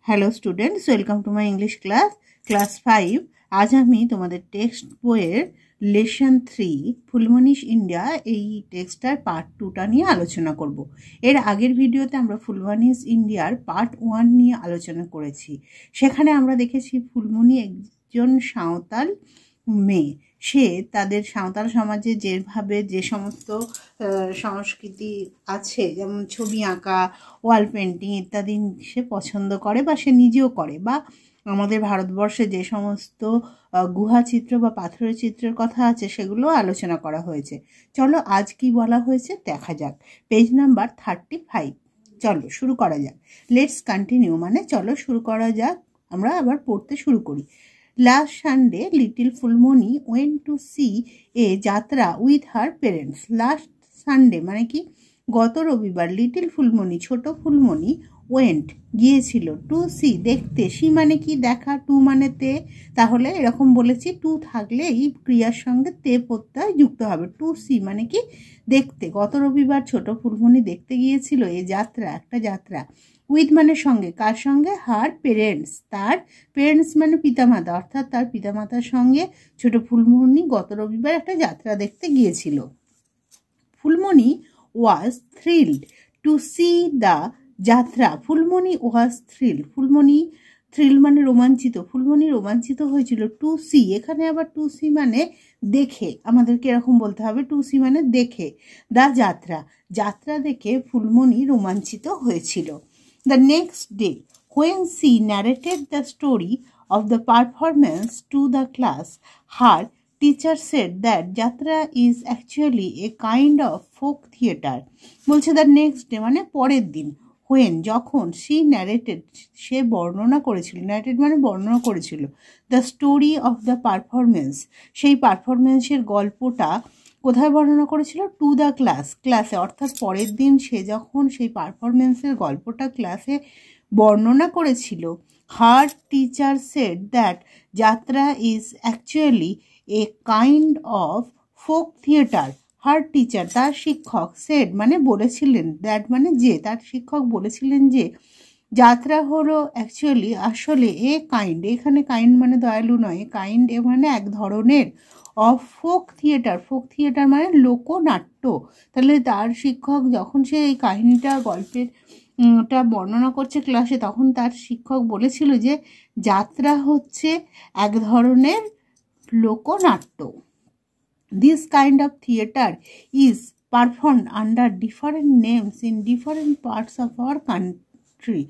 Hello students, welcome to my English class 5। আজ আমি তোমাদের টেক্সট বইয়ের লেসন 3 ফুলমনিশ ইন্ডিয়া এই টেক্সটার পার্ট 2টা নিয়ে আলোচনা করব। এর আগের ভিডিওতে আমরা ফুলমনিশ ইন্ডিয়ার পার্ট 1 নিয়ে আলোচনা করেছি। সেখানে আমরা দেখেছি ফুলমনি একজন সাঁওতাল মেয়ে। সে তাদের সাঁওতাল সমাজে যেভাবে যে সমস্ত সংস্কৃতি আছে, যেমন ছবি আঁকা, ওয়াল পেন্টিং ইত্যাদি সে পছন্দ করে বা সে নিজেও করে, বা আমাদের ভারতবর্ষে যে সমস্ত গুহা চিত্র বা পাথরের চিত্রের কথা আছে সেগুলো আলোচনা করা হয়েছে। চলো আজ কি বলা হয়েছে দেখা যাক। Page number 35। চলো শুরু করা যাক। লেটস কন্টিনিউ মানে চলো শুরু করা যাক। আমরা আবার পড়তে শুরু করি। Last Sunday, little Fulmoni went to see a jatra with her parents. Last Sunday মানে কি গত রবিবার লিটল ফুলমনি ছোট ফুলমনি ওয়েন্ট গিয়েছিল টু সি দেখতে। সি মানে কি দেখা, টু মানে তে। তাহলে এরকম বলেছি, টু থাকলে এই ক্রিয়ার সঙ্গে তে প্রত্যয় যুক্ত হবে। টু সি মানে কি দেখতে। গত রবিবার ছোট ফুলমনি দেখতে গিয়েছিল এ যাত্রা, একটা যাত্রা। উইথ মানে সঙ্গে, কার সঙ্গে? হার পেরেন্টস, তার পেরেন্টস মানে পিতামাতা, অর্থাৎ তার পিতামাতার সঙ্গে ছোট ফুলমনি গত রবিবার একটা যাত্রা দেখতে গিয়েছিল। ফুলমনি ওয়াজ থ্রিলড টু সি দ্য যাত্রা। ফুলমনি ওয়াজ থ্রিল, ফুলমনি থ্রিল মানে রোমাঞ্চিত, ফুলমনি রোমাঞ্চিত হয়েছিল। টু সি, এখানে আবার টু সি মানে দেখে, আমাদেরকে এরকম বলতে হবে, টু সি মানে দেখে। দ্য যাত্রা, যাত্রা দেখে ফুলমনি রোমাঞ্চিত হয়েছিল। The next day, when she narrated the story of the performance to the class, her teacher said that Jatra is actually a kind of folk theatre. বলছে the next day মানে পরের দিন। when যখন she narrated সে বর্ণনা করেছিল, narrated মানে বর্ণনা করেছিল, the story of the performance সেই পারফরমেন্সের গল্পটা কোথায় বর্ণনা করেছিল? টু দ্য ক্লাস, ক্লাসে, অর্থাৎ পরের দিন সে যখন সেই পারফরমেন্সের গল্পটা ক্লাসে বর্ণনা করেছিল, হার টিচার সেড দ্যাট যাত্রা is actually a kind of folk theatre. Her teacher তার শিক্ষক, সেড মানে বলেছিলেন, দ্যাট মানে যে, তার শিক্ষক বলেছিলেন যে যাত্রা হলো অ্যাকচুয়ালি আসলে এ কাইন্ড, এখানে কাইন্ড মানে দয়ালু নয়, কাইন্ড এ মানে এক ধরনের, of folk theatre, folk theatre মানে লোকনাট্য। তাহলে তার শিক্ষক যখন সে এই কাহিনীটা গল্পের টা বর্ণনা করছে ক্লাসে, তখন তার শিক্ষক বলেছিল যে যাত্রা হচ্ছে এক ধরনের লোকনাট্য। This kind of theatre is performed under different names in different parts of our country.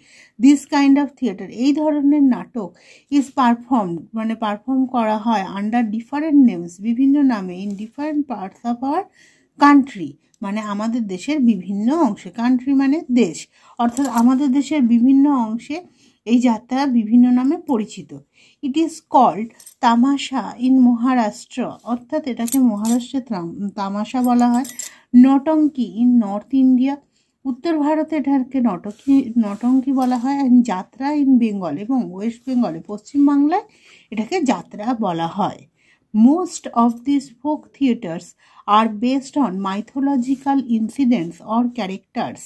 This kind of theatre এই ধরনের নাটক ইজ পারফর্মড মানে পারফর্ম করা হয় আন্ডার ডিফারেন্ট নেমস বিভিন্ন নামে, in different parts of our country মানে আমাদের দেশের বিভিন্ন অংশে, কান্ট্রি মানে দেশ, অর্থাৎ আমাদের দেশের বিভিন্ন অংশে এই যাত্রা বিভিন্ন নামে পরিচিত। ইট ইজ কল্ড তামাশা ইন মহারাষ্ট্র, অর্থাৎ এটাকে মহারাষ্ট্রে তামাশা বলা হয়। নটঙ্কি ইন নর্থ ইন্ডিয়া, উত্তর ভারতে এটাকে নটঙ্কি বলা হয়। অ্যান্ড যাত্রা ইন বেঙ্গল এবং ওয়েস্ট বেঙ্গলে পশ্চিমবাংলায় এটাকে যাত্রা বলা হয়। Most of these folk theatres are based on mythological incidents or characters.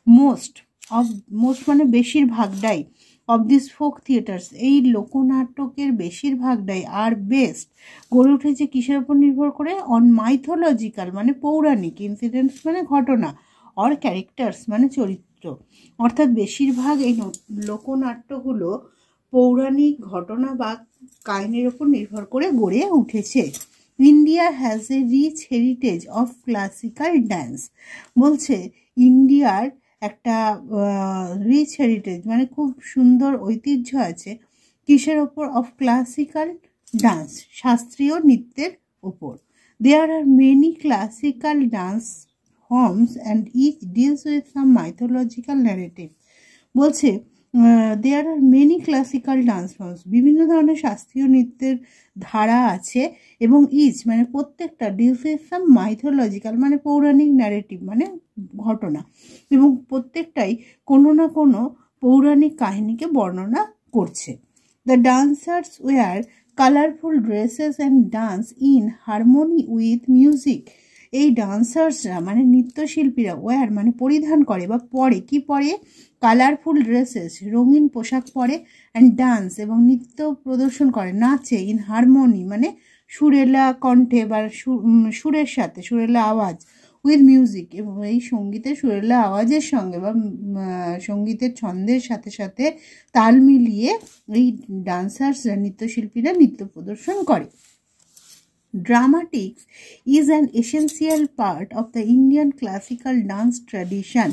Most মানে বেশিরভাগটাই, of these folk theatres এই লোকনাটকের বেশিরভাগটাই আর বেস্ট গড়ে উঠেছে কিসের উপর নির্ভর করে? অন মাইথোলজিক্যাল মানে পৌরাণিক, ইনসিডেন্টস মানে ঘটনা, অর ক্যারেক্টার্স মানে চরিত্র, অর্থাৎ বেশিরভাগ এই লোকনাট্যগুলো পৌরাণিক ঘটনা বা কাহিনীর ওপর নির্ভর করে গড়ে উঠেছে। India has a rich heritage of classical dance, বলছে ইন্ডিয়ার একটা রিচ হেরিটেজ মানে খুব সুন্দর ঐতিহ্য আছে কিসের ওপর? অফ ক্লাসিক্যাল ডান্স শাস্ত্রীয় নৃত্যের ওপর। There are many classical dance forms and each deals with some mythological narrative. বলছে there are many classical dance forms বিভিন্ন ধরনের শাস্ত্রীয় নৃত্যের ধারা আছে, এবং ইচ মানে প্রত্যেকটা, ডিলস উইথ সাম মাইথোলজিক্যাল মানে পৌরাণিক, ন্যারেটিভ মানে ঘটনা, এবং প্রত্যেকটাই কোনো না কোনো পৌরাণিক কাহিনীকে বর্ণনা করছে। The dancers wear colourful dresses and dance in harmony with music. এই ডান্সার্সরা মানে নৃত্যশিল্পীরা ওয়ার মানে পরিধান করে বা পরে কি পরে, কালারফুল ড্রেসেস রঙিন পোশাক পরে, অ্যান্ড ডান্স এবং নৃত্য প্রদর্শন করে, নাচে ইন হারমোনি মানে সুরেলা কণ্ঠে বা সুরের সাথে, সুরেলা আওয়াজ, উইথ মিউজিক এবং এই সঙ্গীতের সুরেলা আওয়াজের সঙ্গে বা সঙ্গীতের ছন্দের সাথে সাথে তাল মিলিয়ে এই ডান্সার্সরা নৃত্যশিল্পীরা নৃত্য প্রদর্শন করে। Dramatics is an essential part of the Indian classical dance tradition.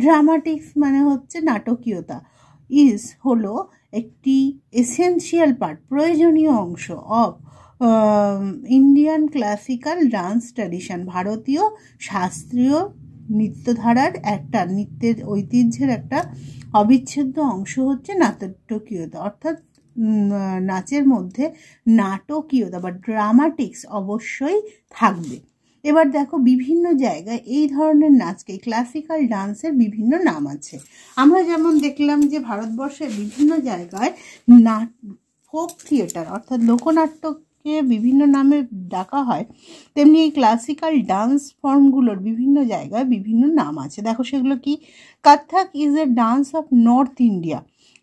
Dramatics মানে হচ্ছে নাটকীয়তা, is হলো একটি এসেনশিয়াল পার্ট প্রয়োজনীয় অংশ of Indian classical dance tradition, ভারতীয় শাস্ত্রীয় নৃত্যধারার একটা, নৃত্যের ঐতিহ্যের একটা অবিচ্ছেদ্য অংশ হচ্ছে নাটকীয়তা, অর্থাৎ নাচের মধ্যে নাটকীয়তা বা ড্রামাটিক্স অবশ্যই থাকবে। এবার দেখো বিভিন্ন জায়গায় এই ধরনের নাচকে ক্লাসিক্যাল ডান্সের বিভিন্ন নাম আছে। আমরা যেমন দেখলাম যে ভারতবর্ষের বিভিন্ন জায়গায় ফোক থিয়েটার অর্থাৎ লোকনাট্যকে বিভিন্ন নামে ডাকা হয়, তেমনি এই ক্লাসিক্যাল ডান্স ফর্মগুলোর বিভিন্ন জায়গায় বিভিন্ন নাম আছে। দেখো সেগুলো কি, Kathak is a dance of north India,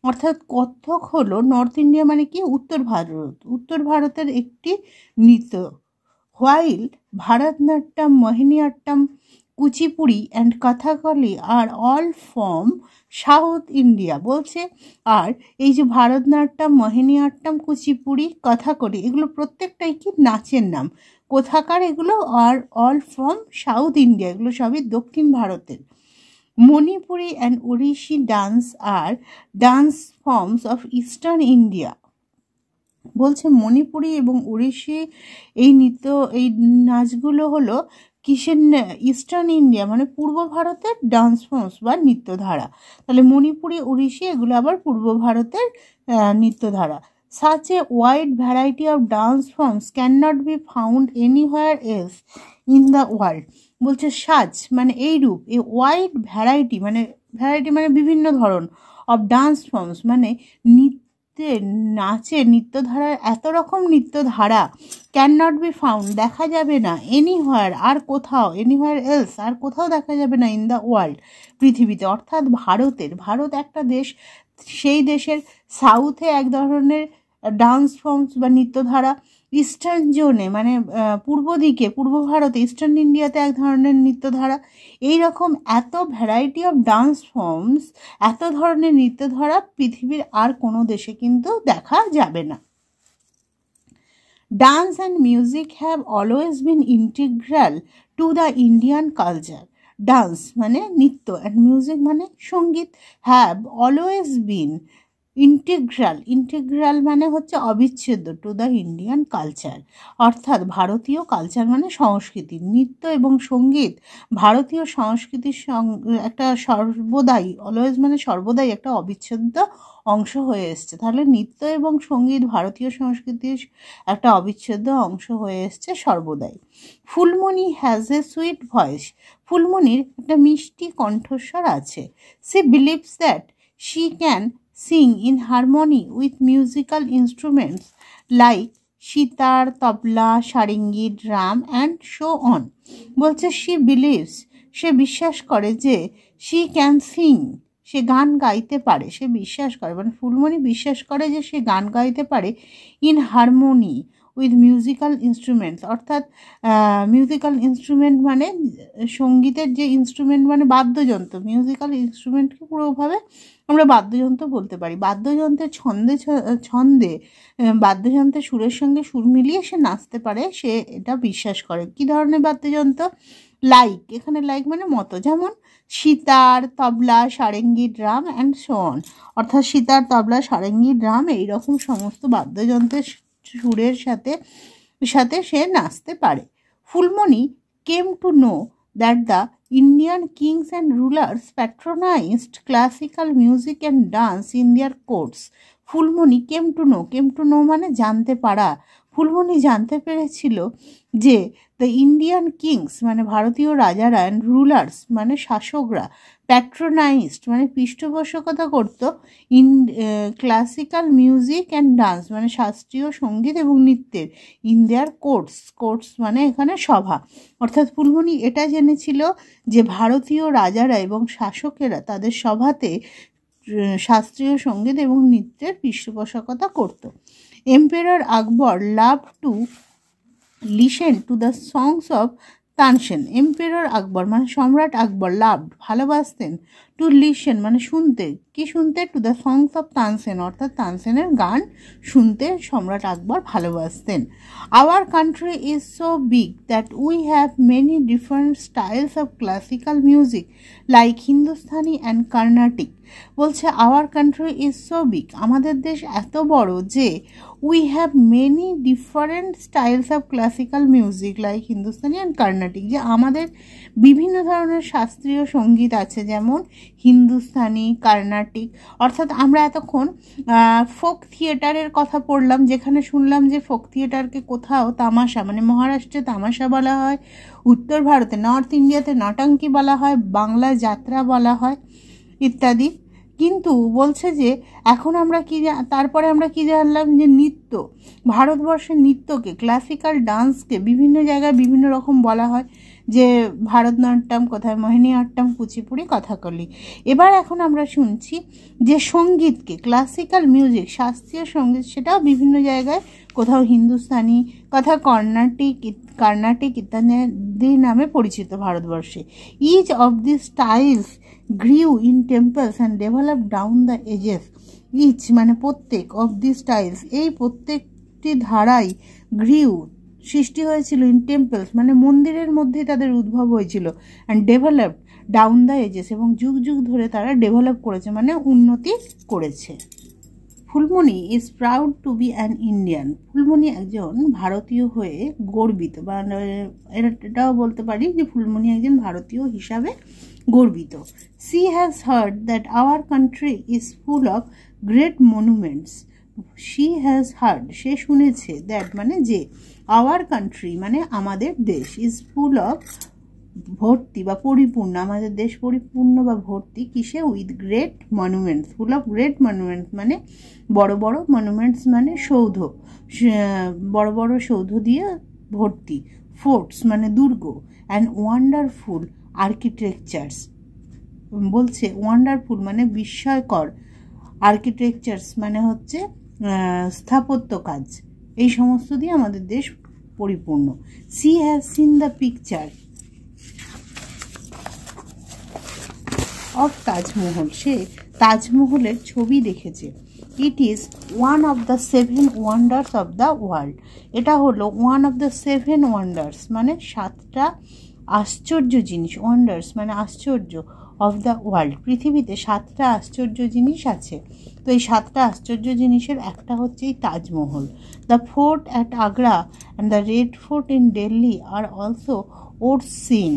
অর্থাৎ কত্থক হলো নর্থ ইন্ডিয়া মানে কি উত্তর ভারতের একটি নৃত্য। While Bharatanatyam, Mohiniattam, Kuchipudi and Kathakali are all from south India বলছে। আর এই যে ভারতনাট্যম, মোহিনীঅট্টম, কুচিপুড়ি, কথাকলি এগুলো প্রত্যেকটাই কি নাচের নাম, কোথাকার এগুলো, are all from south India এগুলো সবই দক্ষিণ ভারতের। Manipuri and Odissi dance are dance forms of eastern India বলছে। মণিপুরি এবং ওড়িশি এই নাচগুলো হলো কিসের, ইস্টার্ন ইন্ডিয়া মানে পূর্ব ভারতের ডান্স ফর্মস বা নৃত্যধারা। তাহলে মণিপুরি, ওড়িশি এগুলো আবার পূর্ব ভারতের নৃত্যধারা। Such a wide variety of dance forms cannot be found anywhere else in the world. বলছে সাজ মানে এইরূপ, এ ওয়াইড ভ্যারাইটি মানে বিভিন্ন ধরন, অফ ডান্স ফর্মস মানে নাচের নৃত্যধারার এত রকম নৃত্যধারা, ক্যান নট বি ফাউন্ড দেখা যাবে না, এনিহোয়ার আর কোথাও, এনিহোয়ার এলস আর কোথাও দেখা যাবে না, ইন দ্য ওয়ার্ল্ড পৃথিবীতে, অর্থাৎ ভারত একটা দেশ, সেই দেশের সাউথে এক ধরনের ডান্স ফর্মস বা নৃত্যধারা, ইস্টার্ন জোনে মানে পূর্ব ভারতে, ইস্টার্ন ইন্ডিয়াতে এক ধরনের নৃত্যধারা, এইরকম এত ভ্যারাইটি অফ ডান্স ফর্মস, এত ধরনের নৃত্যধারা পৃথিবীর আর কোনো দেশে কিন্তু দেখা যাবে না। Dance and music have always been integral to the Indian culture. Dance মানে নৃত্য, অ্যান্ড মিউজিক মানে সঙ্গীত, হ্যাভ অলওয়েজ বিন ইন্টিগ্রাল মানে হচ্ছে অবিচ্ছেদ্য, টু দ্য ইন্ডিয়ান কালচার, অর্থাৎ ভারতীয় কালচার মানে সংস্কৃতি। নৃত্য এবং সঙ্গীত ভারতীয় সংস্কৃতির একটা সর্বদাই, অলওয়েজ মানে সর্বদাই একটা অবিচ্ছেদ্য অংশ হয়ে এসছে। তাহলে নৃত্য এবং সঙ্গীত ভারতীয় সংস্কৃতির একটা অবিচ্ছেদ্য অংশ হয়ে এসছে সর্বদাই। Phulmoni has a sweet voice, ফুলমণির একটা মিষ্টি কণ্ঠস্বর আছে। She believes that she can sing in harmony with musical instruments like sitar, tabla, saringi, drum and so on. বলছে she believes, সে বিশ্বাস করে যে she can sing, সে গান গাইতে পারে, সে বিশ্বাস করে মানে ফুলমণি বিশ্বাস করে যে সে গান গাইতে পারে in harmony with musical instruments, অর্থাৎ মিউজিক্যাল ইনস্ট্রুমেন্ট মানে সঙ্গীতের যে ইনস্ট্রুমেন্ট মানে বাদ্যযন্ত্র, মিউজিক্যাল ইনস্ট্রুমেন্টকে পুরোভাবে আমরা বাদ্যযন্ত্র বলতে পারি। বাদ্যযন্ত্রের ছন্দে বাদ্যযন্ত্রের সুরের সঙ্গে সুর মিলিয়ে সে নাচতে পারে, সে এটা বিশ্বাস করে। কি ধরনের বাদ্যযন্ত্র, লাইক, এখানে লাইক মানে মতো, যেমন sitar, tabla, sarangi, drum and so on, অর্থাৎ সিতার, তবলা, সারেঙ্গি, ড্রাম এইরকম সমস্ত বাদ্যযন্ত্রের সুরের সাথে সে নাচতে পারে। Phulmoni came to know that the Indian kings and rulers patronized classical music and dance in their courts. Phulmoni came to know মানে জানতে পারা, ফুলমণি জানতে পেরেছিল যে দ্য ইন্ডিয়ান কিংস মানে ভারতীয় রাজারা অ্যান্ড রুলার্স মানে শাসকরা প্যাট্রোনাইজড মানে পৃষ্ঠপোষকতা করত ক্লাসিক্যাল মিউজিক অ্যান্ড ডান্স মানে শাস্ত্রীয় সঙ্গীত এবং নৃত্যের ইন দেয়ার কোর্টস মানে এখানে সভা। অর্থাৎ ফুলমণি এটা জেনেছিল যে ভারতীয় রাজারা এবং শাসকেরা তাদের সভাতে শাস্ত্রীয় সঙ্গীত এবং নৃত্যের পৃষ্ঠপোষকতা করত। Emperor Akbar love to listen to the songs of Tansen. Emperor Akbar মানে সম্রাট আকবর লাভড ভালোবাসতেন, টু লিসেন মানে শুনতে, কি শুনতে, to the songs of Tansen অর্থাৎ তানসেনের গান শুনতে সম্রাট আকবর ভালোবাসতেন। Our country is so big that we have many different styles of classical music like Hindustani and Carnatic. বলছে our country is so big, আমাদের দেশ এত বড় যে we have many different styles of classical music like Hindustani and Carnatic, যে আমাদের বিভিন্ন ধরনের শাস্ত্রীয় সঙ্গীত আছে যেমন হিন্দুস্তানি, কর্ণাটিক। অর্থাৎ আমরা এতক্ষণ ফোক থিয়েটারের কথা পড়লাম, যেখানে শুনলাম যে ফোক থিয়েটারকে কোথাও তামাশা মানে মহারাষ্ট্রে তামাশা বলা হয়, উত্তর ভারতে নর্থ ইন্ডিয়াতে নটাঙ্কি বলা হয়, বাংলা যাত্রা বলা হয় ইত্যাদি। কিন্তু বলছে যে এখন আমরা তারপরে আমরা কি জানলাম যে নৃত্য, ভারতবর্ষের নৃত্যকে ক্লাসিক্যাল ডান্সকে বিভিন্ন জায়গায় বিভিন্ন রকম বলা হয়, যে ভারতনাট্যম, কোথায় মোহিনীঅট্টম, কুচিপুড়ি, কথাকলি। এবার এখন আমরা শুনছি যে সঙ্গীতকে ক্লাসিক্যাল মিউজিক শাস্ত্রীয় সঙ্গীত সেটাও বিভিন্ন জায়গায় কোথাও হিন্দুস্তানি, কোথাও কর্ণাটিক ইত্যাদি নামে পরিচিত ভারতবর্ষে। Each of the styles grew in temples and develop down the ages. Each মানে প্রত্যেক, অফ দি স্টাইলস এই প্রত্যেকটি ধারাই গ্রিউ সৃষ্টি হয়েছিল, ইন টেম্পলস মানে মন্দিরের মধ্যে তাদের উদ্ভব হয়েছিল, and developed down the ages এবং যুগ যুগ ধরে তারা ডেভেলপ করেছে মানে উন্নতি করেছে। Phulmoni is proud to be an Indian. Phulmoni একজন ভারতীয় হয়ে গর্বিত, বা এটাও বলতে পারি যে ফুলমণি একজন ভারতীয় হিসাবে গর্বিত। She has heard that our country is full of great monuments. She has heard সে শুনেছে, দ্যাট মানে যে, আওয়ার কান্ট্রি মানে আমাদের দেশ, ইজ ফুল অফ ভর্তি বা পরিপূর্ণ, আমাদের দেশ পরিপূর্ণ বা ভর্তি কিসে, with great monuments, full of great monuments মানে বড় বড় মনুমেন্টস মানে সৌধ, বড় বড় সৌধ দিয়ে ভর্তি, ফোর্টস মানে দুর্গ, অ্যান্ড ওয়ান্ডারফুল আর্কিটেকচার্স। বলছে ওয়ান্ডারফুল মানে বিস্ময়কর, আর্কিটেকচার্স মানে হচ্ছে স্থাপত্য কাজ, এই সমস্ত দিয়ে আমাদের দেশ পরিপূর্ণ। She has seen the picture of Taj Mahal, সে তাজমহলের ছবি দেখেছে। It is one of the 7 wonders of the world, এটা হলো ওয়ান অফ দ্য 7 ওয়ান্ডার্স মানে 7টা আশ্চর্য জিনিস, ওয়ান্ডার্স মানে আশ্চর্য, অফ দ্য ওয়ার্ল্ড পৃথিবীতে 7টা আশ্চর্য জিনিস আছে। তো এই 7টা আশ্চর্য জিনিসের একটা হচ্ছে এই Taj Mahal. The fort at Agra and the Red Fort in Delhi are also worth seeing.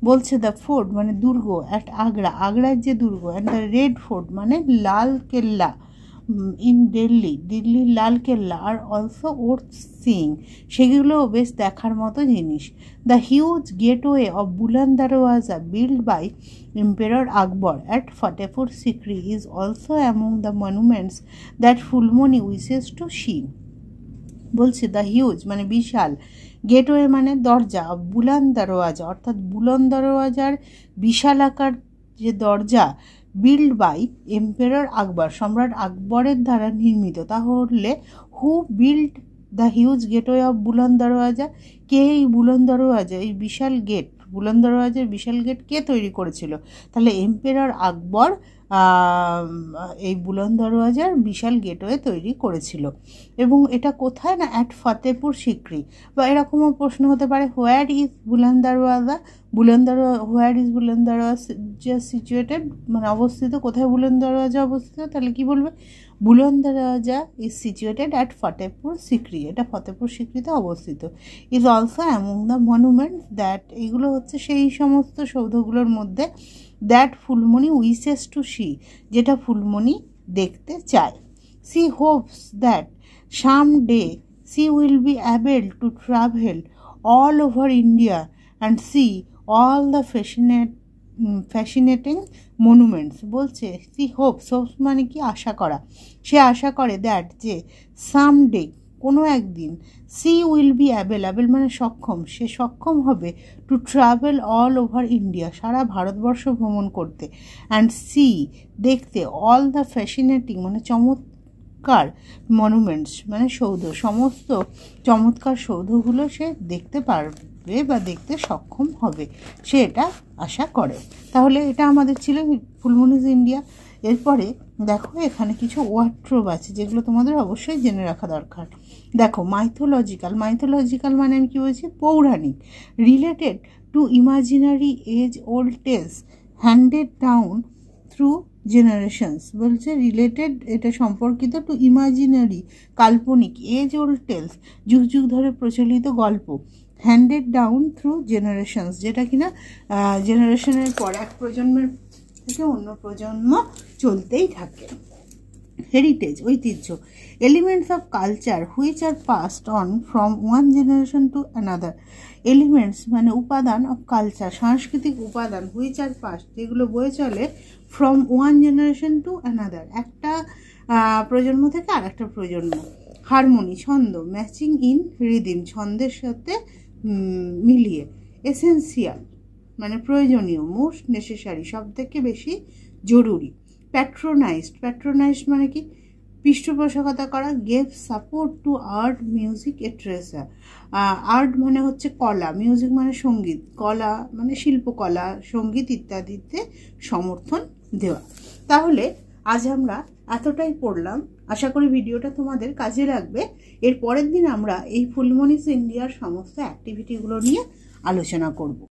বলছে দ্য ফোর্ট মানে দুর্গ, অ্যাট আগ্রা আগ্রার যে দুর্গ, অ্যান্ড দ্য রেড ফোর্ট মানে লাল কেল্লা, ইন দিল্লির লাল কেল্লা, আর অলসো ওর সিং সেগুলোও বেশ দেখার মতো জিনিস। The huge gateway of Buland Darwaza build by emperor Akbar at Fatehpur Sikri is also among the monuments that Phulmoni wishes to see. বলছে দ্য হিউজ মানে বিশাল, গেটওয়ে মানে দরজা, বুলন্দ দরওয়াজা অর্থাৎ বুলন্দ দরওয়াজার বিশাল আকার যে দরজা, বিল্ড বাই এম্পেরর আকবর সম্রাট আকবরের দ্বারা নির্মিত। তাহলে who build the huge gateway of Buland Darwaza, কে এই বুলন্দ দরওয়াজা, এই বিশাল গেট, বুলন্দ দরওয়াজার বিশাল গেট কে তৈরি করেছিল? তাহলে এম্পেরর আকবর এই বুলন্দ দরওয়াজার বিশাল গেটওয়ে তৈরি করেছিল। এবং এটা কোথায় না, অ্যাট ফতেপুর সিক্রি। বা এরকমও প্রশ্ন হতে পারে, where is বুলন্দ Darwaza, where is বুলন্দ Darwaza situated মানে অবস্থিত, কোথায় বুলন্দ দরওয়াজা অবস্থিত? তাহলে কি বলবে, Buland Darwaza is situated at Fatehpur Sikri, এটা ফতেপুর সিক্রিতে অবস্থিত। Is also among the monuments that, এইগুলো হচ্ছে সেই সমস্ত সৌধগুলোর মধ্যে, that Phulmoni wishes to see যেটা ফুলমণি দেখতে চায়। She hopes that some day she will be able to travel all over India and see all the fascinating monuments. বলছে she hopes মানে কি আশা করা, সে আশা করে দ্যাট যে সামডে কোনো একদিন সি উইল বি অ্যাভেলেবল মানে সক্ষম, সে সক্ষম হবে to travel all over India সারা ভারতবর্ষ ভ্রমণ করতে, অ্যান্ড সি দেখতে অল দ্য ফ্যাসিনেটিং মানে চমৎকার মনুমেন্টস মানে সৌধ, সমস্ত চমৎকার সৌধগুলো সে দেখতে পারবে বা দেখতে সক্ষম হবে, সে এটা আশা করে। তাহলে এটা আমাদের ছিল ফুলমনিস ইন্ডিয়া। এরপরে দেখো এখানে কিছু ওয়ার্ড্রোব আছে যেগুলো তোমাদের অবশ্যই জেনে রাখা দরকার। দেখো মাইথোলজিক্যাল মানে আমি কি বলছি, পৌরাণিক, related to imaginary age old tales handed down through generations. বলছে রিলেটেড এটা সম্পর্কিত টু ইমাজিনারি কাল্পনিক এজ ওল্ড টেলস যুগ যুগ ধরে প্রচলিত গল্প, হ্যান্ডেড ডাউন থ্রু জেনারেশনস যেটা কিনা জেনারেশনের পর এক প্রজন্মের থেকে অন্য প্রজন্ম চলতেই থাকে। হেরিটেজ ঐতিহ্য, elements of culture which are passed on from one generation to another. Elements মানে উপাদান অফ কালচার সাংস্কৃতিক উপাদান, হুইচ আর পাস্ট যেগুলো বয়ে চলে from one generation to another একটা প্রজন্ম থেকে আর একটা প্রজন্ম। হারমোনি ছন্দ, ম্যাচিং ইন রিদিম ছন্দের সাথে মিলিয়ে। এসেন্সিয়াল মানে প্রয়োজনীয়, মোস্ট নেসেসারি সব থেকে বেশি জরুরি। প্যাট্রোনাইজড মানে কি পৃষ্ঠপোষকতা করা। Gave support to art music এট্রেসা, আর্ট মানে হচ্ছে কলা, মিউজিক মানে সঙ্গীত, কলা মানে শিল্পকলা, সঙ্গীত ইত্যাদিতে সমর্থন দেওয়া। তাহলে আজ আমরা এতটাই পড়লাম, আশা করি ভিডিওটা তোমাদের কাজে লাগবে। এর পরের দিন আমরা এই ফুলমনিস ইন্ডিয়ার সমস্ত অ্যাক্টিভিটিগুলো নিয়ে আলোচনা করব।